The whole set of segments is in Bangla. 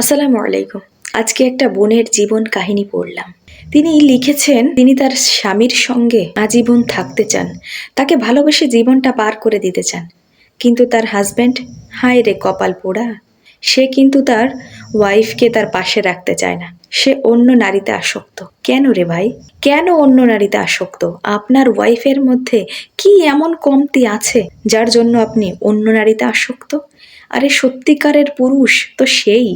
আসসালামু আলাইকুম। আজকে একটা বোনের জীবন কাহিনী পড়লাম। তিনি লিখেছেন তিনি তার স্বামীর সঙ্গে আজীবন থাকতে চান, তাকে ভালোবেসে জীবনটা পার করে দিতে চান, কিন্তু তার হাজব্যান্ড, হায় রে কপাল পোড়া, সে কিন্তু তার ওয়াইফকে তার পাশে রাখতে চায় না। সে অন্য নারীতে আসক্ত। কেন রে ভাই, কেন অন্য নারীতে আসক্ত? আপনার ওয়াইফের মধ্যে কি এমন কমতি আছে যার জন্য আপনি অন্য নারীতে আসক্ত? আরে সত্যিকারের পুরুষ তো সেই,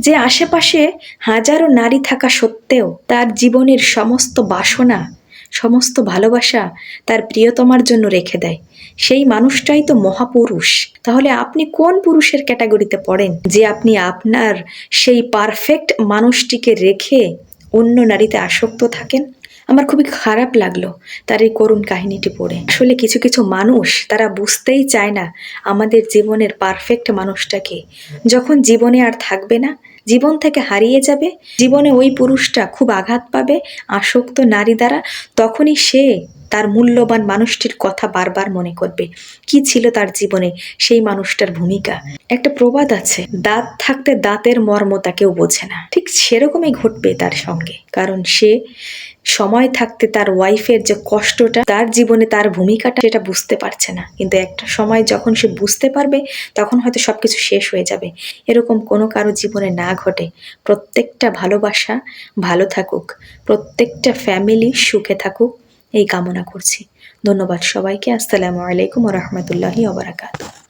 যে আশেপাশে হাজারো নারী থাকা সত্ত্বেও তার জীবনের সমস্ত বাসনা, সমস্ত ভালোবাসা তার প্রিয়তমার জন্য রেখে দেয়। সেই মানুষটাই তো মহাপুরুষ। তাহলে আপনি কোন পুরুষের ক্যাটাগরিতে পড়েন যে আপনি আপনার সেই পারফেক্ট মানুষটিকে রেখে অন্য নারীতে আসক্ত থাকেন? আমার খুবই খারাপ লাগলো তার এই করুণ কাহিনীটি পড়ে। আসলে কিছু কিছু মানুষ তারা বুঝতেই চায় না আমাদের জীবনের পারফেক্ট মানুষটাকে যখন জীবনে আর থাকবে না, জীবন থেকে হারিয়ে যাবে, জীবনে ওই পুরুষটা খুব আঘাত পাবে আসক্ত নারী দ্বারা, তখনই সে তার মূল্যবান মানুষটির কথা বারবার মনে করবে। কি ছিল তার জীবনে সেই মানুষটার ভূমিকা? একটা প্রবাদ আছে, দাঁত থাকতে দাঁতের মর্মতা কেউ বোঝে না। ঠিক সেরকমই ঘটবে তার সঙ্গে, কারণ সে সময় থাকতে তার ওয়াইফের যে কষ্টটা, তার জীবনে তার ভূমিকাটা, সেটা বুঝতে পারছে না। কিন্তু একটা সময় যখন সে বুঝতে পারবে তখন হয়তো সবকিছু শেষ হয়ে যাবে। এরকম কোনো কারো জীবনে না ঘটে। প্রত্যেকটা ভালোবাসা ভালো থাকুক, প্রত্যেকটা ফ্যামিলি সুখে থাকুক, এই কামনা করছি। ধন্যবাদ সবাইকে। আসসালামু আলাইকুম ওয়া রাহমাতুল্লাহি ওয়া বারাকাতুহু।